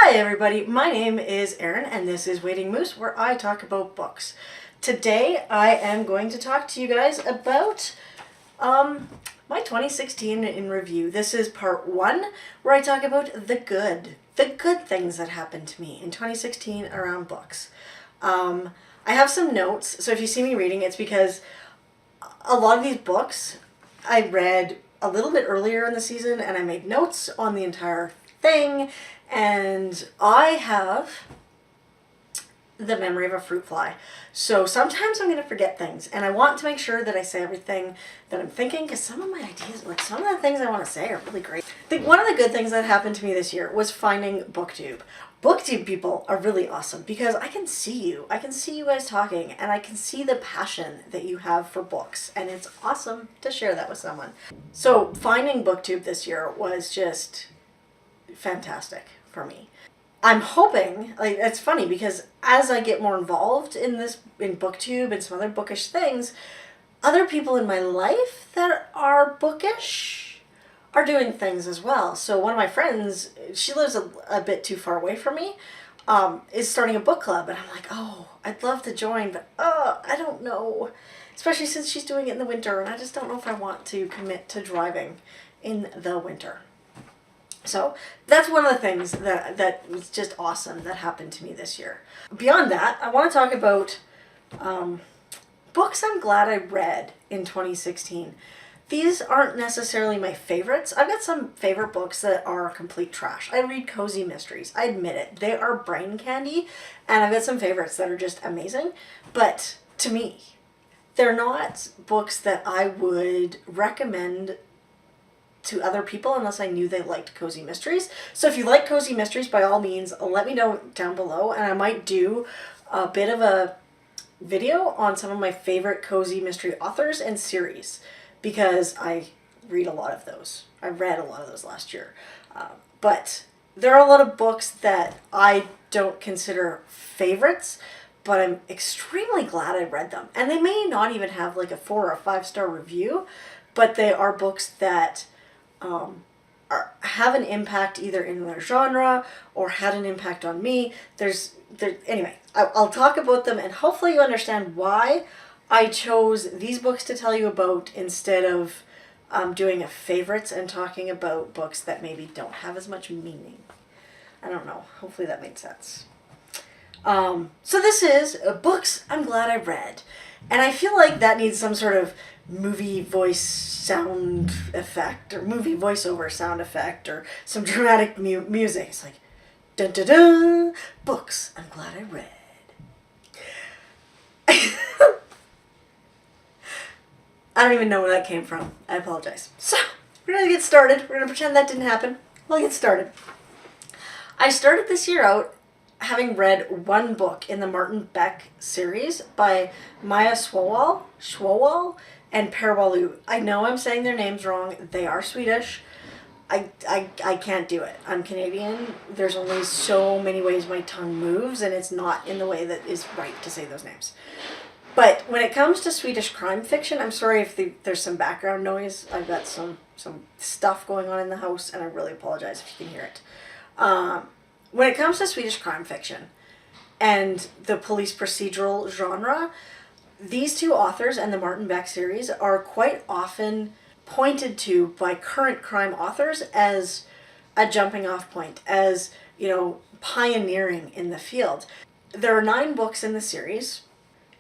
Hi everybody, my name is Erin and this is Waiting Moose, where I talk about books. Today I am going to talk to you guys about my 2016 in review. This is part 1 where I talk about the good things that happened to me in 2016 around books. I have some notes, so if you see me reading, it's because a lot of these books I read a little bit earlier in the season and I made notes on the entire thing, and I have the memory of a fruit fly. So sometimes I'm going to forget things, and I want to make sure that I say everything that I'm thinking, because some of my ideas, like some of the things I want to say are really great. I think one of the good things that happened to me this year was finding BookTube. BookTube people are really awesome because I can see you. I can see you guys talking, and I can see the passion that you have for books, and it's awesome to share that with someone. So finding BookTube this year was just fantastic for me. I'm hoping, like, it's funny because as I get more involved in BookTube and some other bookish things, other people in my life that are bookish are doing things as well. So one of my friends, she lives a bit too far away from me, is starting a book club, and I'm like, oh, I'd love to join, but I don't know, especially since she's doing it in the winter, and I just don't know if I want to commit to driving in the winter. So that's one of the things that was just awesome that happened to me this year. Beyond that, I want to talk about books I'm glad I read in 2016. These aren't necessarily my favorites. I've got some favorite books that are complete trash. I read cozy mysteries. I admit it. They are brain candy, and I've got some favorites that are just amazing. But to me, they're not books that I would recommend to other people unless I knew they liked cozy mysteries. So if you like cozy mysteries, by all means, let me know down below, and I might do a bit of a video on some of my favorite cozy mystery authors and series, because I read a lot of those. I read a lot of those last year. But there are a lot of books that I don't consider favorites, but I'm extremely glad I read them. And they may not even have like a 4 or a 5-star review, but they are books that have an impact either in their genre or had an impact on me. Anyway, I'll talk about them, and hopefully you understand why I chose these books to tell you about instead of doing a favorites and talking about books that maybe don't have as much meaning. I don't know. Hopefully that made sense. So this is books I'm glad I read. And I feel like that needs some sort of movie voice sound effect or movie voiceover sound effect or some dramatic music. It's like, dun dun dun, books I'm glad I read. I don't even know where that came from. I apologize. So, we're going to get started. We're going to pretend that didn't happen. We'll get started. I started this year out having read one book in the Martin Beck series by Maya Schwowal and Per Walu. I know I'm saying their names wrong. They are Swedish. I can't do it. I'm Canadian. There's only so many ways my tongue moves, and it's not in the way that is right to say those names. But when it comes to Swedish crime fiction, I'm sorry if there's some background noise. I've got some stuff going on in the house, and I really apologize if you can hear it. When it comes to Swedish crime fiction and the police procedural genre, these two authors and the Martin Beck series are quite often pointed to by current crime authors as a jumping off point, as, you know, pioneering in the field. There are 9 books in the series,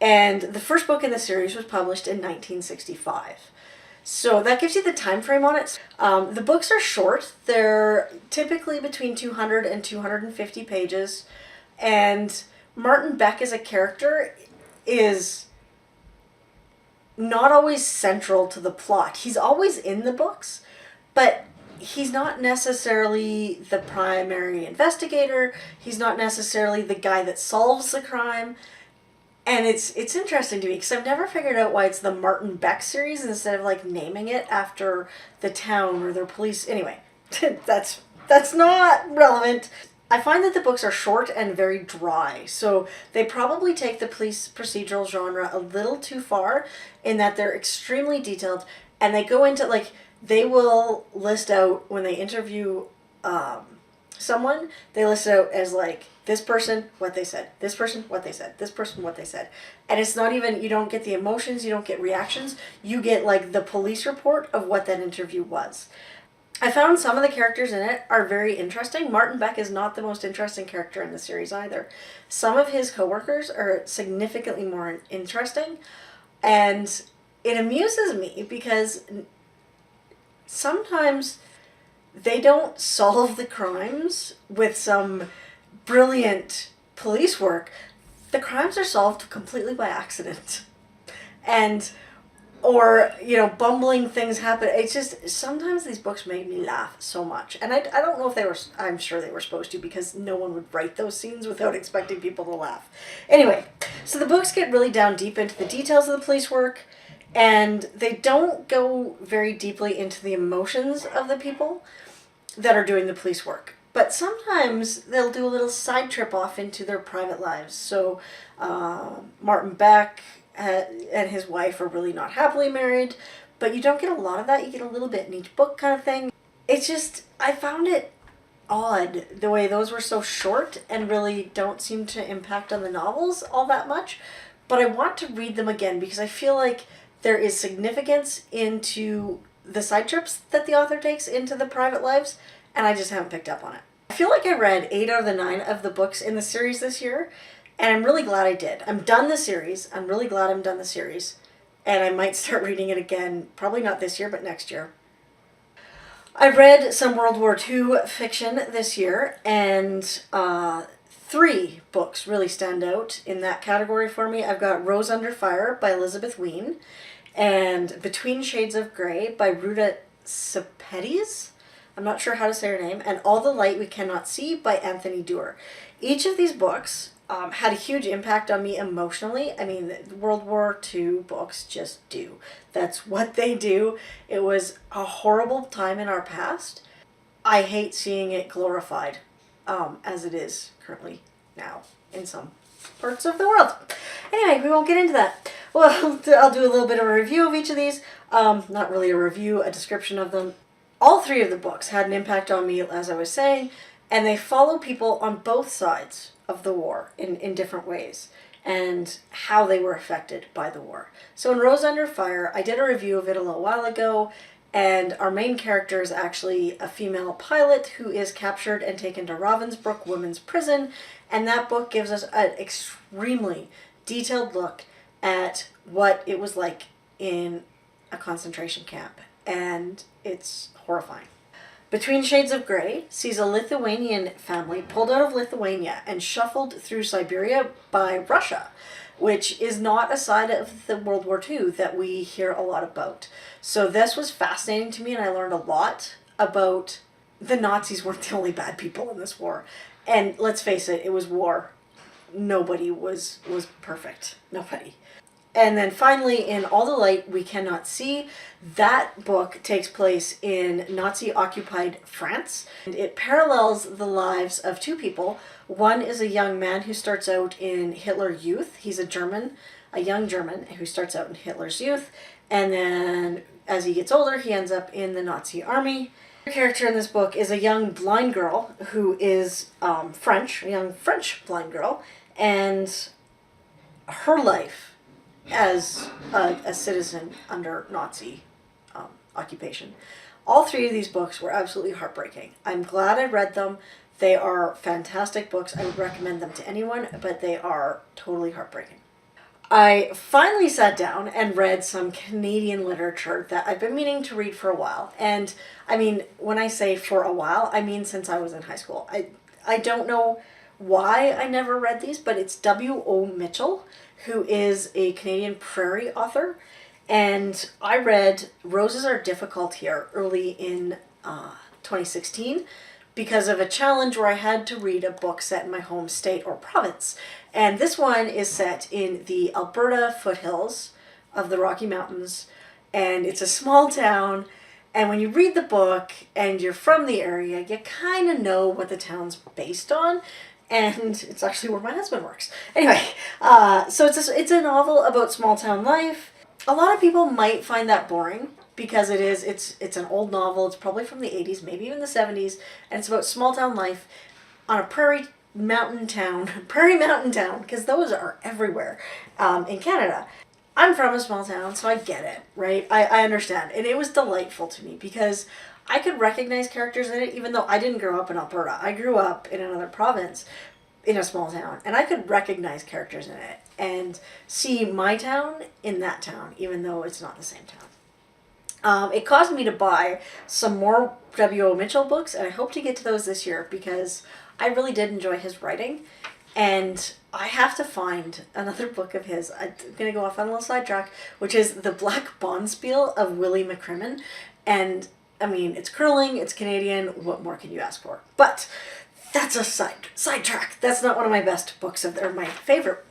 and the first book in the series was published in 1965. So that gives you the time frame on it. The books are short. They're typically between 200 and 250 pages. And Martin Beck as a character is not always central to the plot. He's always in the books, but he's not necessarily the primary investigator. He's not necessarily the guy that solves the crime. And it's interesting to me because I've never figured out why it's the Martin Beck series instead of like naming it after the town or their police. Anyway, that's not relevant. I find that the books are short and very dry, so they probably take the police procedural genre a little too far in that they're extremely detailed, and they go into, like, they will list out when they interview someone, they list it out as like, this person, what they said, this person, what they said, this person, what they said. And it's not even, you don't get the emotions, you don't get reactions, you get like the police report of what that interview was. I found some of the characters in it are very interesting. Martin Beck is not the most interesting character in the series either. Some of his coworkers are significantly more interesting, and it amuses me because sometimes they don't solve the crimes with some brilliant police work. The crimes are solved completely by accident. And or, you know, bumbling things happen. It's just, sometimes these books made me laugh so much. And I don't know if they were, I'm sure they were supposed to, because no one would write those scenes without expecting people to laugh. Anyway, so the books get really down deep into the details of the police work, and they don't go very deeply into the emotions of the people that are doing the police work. But sometimes they'll do a little side trip off into their private lives. So Martin Beck and his wife are really not happily married, but you don't get a lot of that. You get a little bit in each book kind of thing. It's just, I found it odd the way those were so short and really don't seem to impact on the novels all that much. But I want to read them again because I feel like there is significance into the side trips that the author takes into the private lives, and I just haven't picked up on it. I feel like I read 8 out of the 9 of the books in the series this year, and I'm really glad I did. I'm done the series. I'm really glad I'm done the series. And I might start reading it again, probably not this year, but next year. I read some World War II fiction this year, and 3 books really stand out in that category for me. I've got Rose Under Fire by Elizabeth Wein, and Between Shades of Grey by Ruta Sepetys. I'm not sure how to say her name. And All the Light We Cannot See by Anthony Doerr. Each of these books had a huge impact on me emotionally. I mean, World War II books just do. That's what they do. It was a horrible time in our past. I hate seeing it glorified as it is currently now in some parts of the world. Anyway, we won't get into that. Well, I'll do a little bit of a review of each of these. Not really a review, a description of them. All 3 of the books had an impact on me, as I was saying, and they follow people on both sides of the war in different ways and how they were affected by the war. So in Rose Under Fire, I did a review of it a little while ago, and our main character is actually a female pilot who is captured and taken to Ravensbrück Women's Prison, and that book gives us an extremely detailed look at what it was like in a concentration camp, and it's horrifying. Between Shades of Grey sees a Lithuanian family pulled out of Lithuania and shuffled through Siberia by Russia, which is not a side of the World War II that we hear a lot about. So this was fascinating to me, and I learned a lot about the Nazis weren't the only bad people in this war. And let's face it, it was war. Nobody was perfect. Nobody. And then finally, in All the Light We Cannot See, that book takes place in Nazi-occupied France. And it parallels the lives of 2 people. One is a young man who starts out in Hitler Youth. He's a young German who starts out in Hitler's Youth. And then as he gets older, he ends up in the Nazi army. The character in this book is a young blind girl who is French, a young French blind girl. And her life as a citizen under Nazi occupation. All 3 of these books were absolutely heartbreaking. I'm glad I read them. They are fantastic books. I would recommend them to anyone, but they are totally heartbreaking. I finally sat down and read some Canadian literature that I've been meaning to read for a while. And I mean, when I say for a while, I mean since I was in high school. I don't know why I never read these, but it's W.O. Mitchell, who is a Canadian prairie author. And I read Roses Are Difficult Here early in 2016 because of a challenge where I had to read a book set in my home state or province. And this one is set in the Alberta foothills of the Rocky Mountains. And it's a small town. And when you read the book and you're from the area, you kind of know what the town's based on. And it's actually where my husband works. Anyway, so it's a novel about small town life. A lot of people might find that boring. because it's an old novel. It's probably from the 80s, maybe even the 70s, and it's about small town life on a prairie mountain town, because those are everywhere in Canada. I'm from a small town, so I get it, right? I understand. And it was delightful to me because I could recognize characters in it, even though I didn't grow up in Alberta. I grew up in another province in a small town, and I could recognize characters in it and see my town in that town, even though it's not the same town. It caused me to buy some more W.O. Mitchell books, and I hope to get to those this year because I really did enjoy his writing. And I have to find another book of his. I'm going to go off on a little sidetrack, which is The Black Bonspiel of Willie McCrimmon. And, I mean, it's curling, it's Canadian, what more can you ask for? But that's a sidetrack. That's not one of my best books, or my favorite,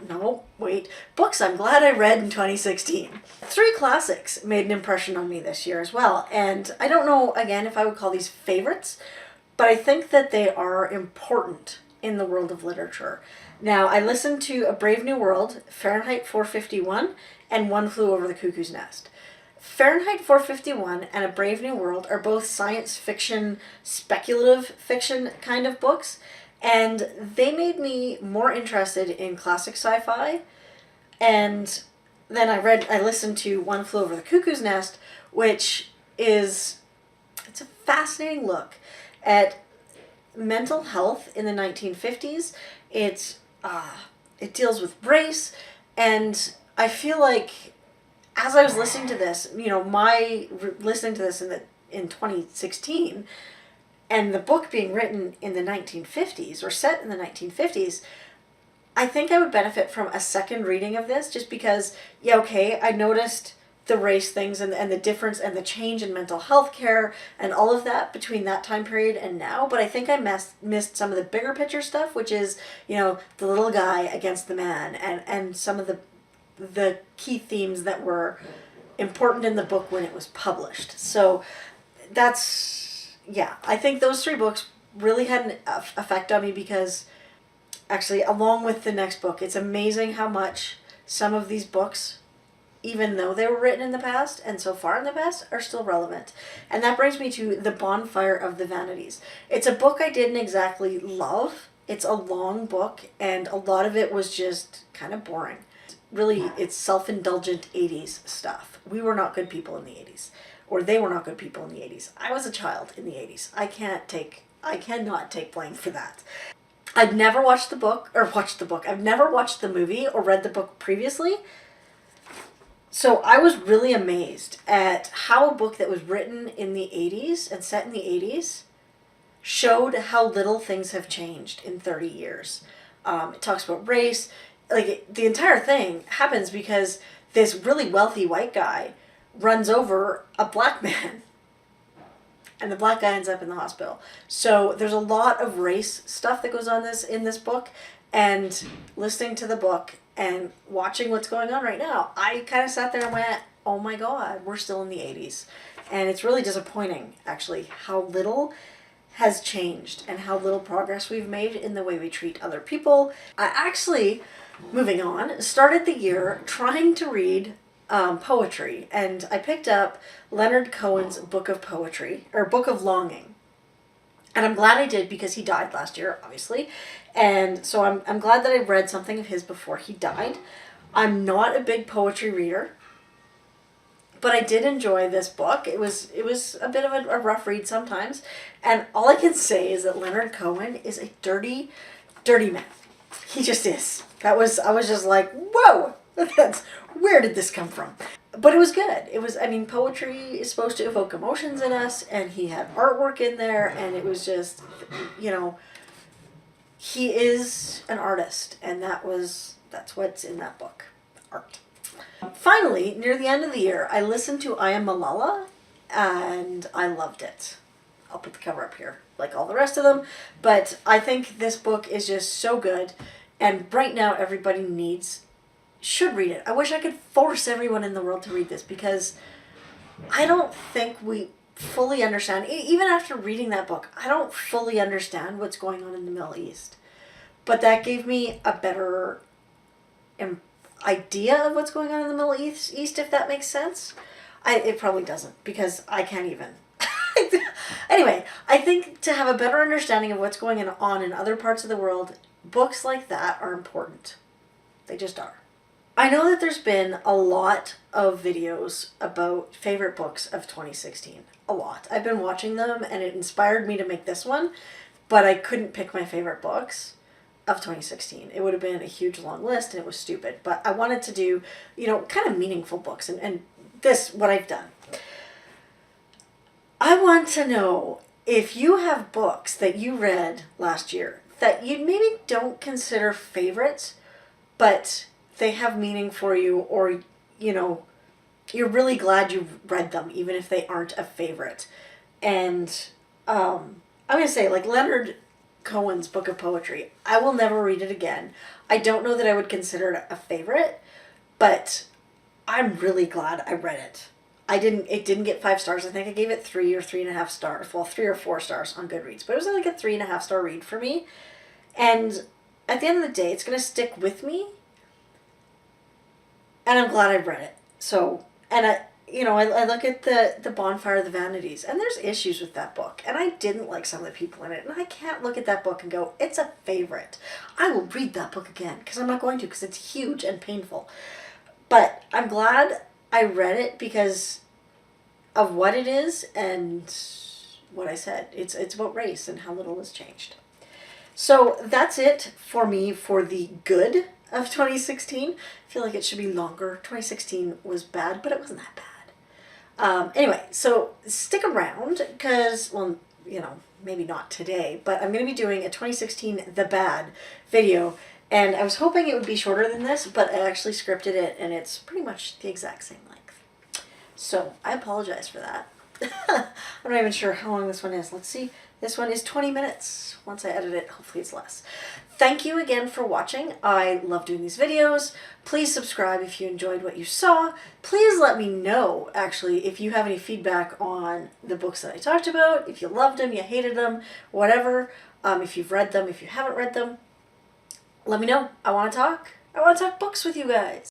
books I'm glad I read in 2016. 3 classics made an impression on me this year as well. And I don't know, again, if I would call these favorites, but I think that they are important in the world of literature. Now, I listened to A Brave New World, Fahrenheit 451, and One Flew Over the Cuckoo's Nest. Fahrenheit 451 and A Brave New World are both science fiction, speculative fiction kind of books, and they made me more interested in classic sci-fi. And then I listened to One Flew Over the Cuckoo's Nest, which it's a fascinating look at mental health in the 1950s. It deals with race, and I feel like as I was listening to this, listening to this in 2016, and the book being written in the 1950s or set in the 1950s, I think I would benefit from a second reading of this, just because, I noticed the race things and the difference and the change in mental health care and all of that between that time period and now. But I think I missed some of the bigger picture stuff, which is, the little guy against the man, and some of the key themes that were important in the book when it was published. So I think those 3 books really had an effect on me because, actually, along with the next book, it's amazing how much some of these books, even though they were written in the past and so far in the past, are still relevant. And that brings me to The Bonfire of the Vanities. It's a book I didn't exactly love. It's a long book, and a lot of it was just kind of boring. Really, it's self-indulgent 80s stuff. We were not good people in the 80s. Or they were not good people in the 80s. I was a child in the 80s. I cannot take blame for that. I'd never watched the book. I've never watched the movie or read the book previously. So I was really amazed at how a book that was written in the 80s and set in the 80s showed how little things have changed in 30 years. It talks about race. The entire thing happens because this really wealthy white guy runs over a black man, and the black guy ends up in the hospital. So there's a lot of race stuff that goes on in this book, and listening to the book and watching what's going on right now, I kind of sat there and went, oh my God, we're still in the 80s. And it's really disappointing, actually, how little has changed and how little progress we've made in the way we treat other people. I actually, moving on, started the year trying to read poetry, and I picked up Leonard Cohen's book of poetry, or Book of Longing. And I'm glad I did because he died last year, obviously. And so I'm glad that I read something of his before he died. I'm not a big poetry reader, but I did enjoy this book. It was a bit of a rough read sometimes. And all I can say is that Leonard Cohen is a dirty, dirty man. He just is. I was just like, whoa, where did this come from? But it was good. Poetry is supposed to evoke emotions in us, and he had artwork in there, and it was just, he is an artist, and that's what's in that book, art. Finally, near the end of the year, I listened to I Am Malala, and I loved it. I'll put the cover up here, like all the rest of them, but I think this book is just so good, and right now everybody should read it. I wish I could force everyone in the world to read this, because I don't think we fully understand, even after reading that book, I don't fully understand what's going on in the Middle East. But that gave me a better idea of what's going on in the Middle East, if that makes sense. It probably doesn't, because I can't even. Anyway, I think to have a better understanding of what's going on in other parts of the world, books like that are important. They just are. I know that there's been a lot of videos about favorite books of 2016. A lot. I've been watching them and it inspired me to make this one, but I couldn't pick my favorite books of 2016. It would have been a huge long list and it was stupid, but I wanted to do, kind of meaningful books, and this, what I've done. I want to know if you have books that you read last year that you maybe don't consider favorites, but they have meaning for you, or, you're really glad you read them, even if they aren't a favorite. And I'm going to say, like Leonard Cohen's book of poetry, I will never read it again. I don't know that I would consider it a favorite, but I'm really glad I read it. It didn't get 5 stars. I think I gave it 3 or 3.5 stars. Well, 3 or 4 stars on Goodreads, but it was like a 3.5 star read for me. And at the end of the day, it's going to stick with me. And I'm glad I read it. So, and I look at the Bonfire of the Vanities, and there's issues with that book. And I didn't like some of the people in it. And I can't look at that book and go, it's a favorite. I will read that book again, because I'm not going to, because it's huge and painful. But I'm glad I read it because of what it is and what I said. It's about race and how little has changed. So that's it for me for the good of 2016. I feel like it should be longer. 2016 was bad, but it wasn't that bad. Anyway, so stick around because, well, maybe not today, but I'm going to be doing a 2016 The Bad video. And I was hoping it would be shorter than this, but I actually scripted it and it's pretty much the exact same length. So I apologize for that. I'm not even sure how long this one is. Let's see. This one is 20 minutes. Once I edit it, hopefully it's less. Thank you again for watching. I love doing these videos. Please subscribe if you enjoyed what you saw. Please let me know, actually, if you have any feedback on the books that I talked about, if you loved them, you hated them, whatever. If you've read them, if you haven't read them, let me know. I want to talk. I want to talk books with you guys.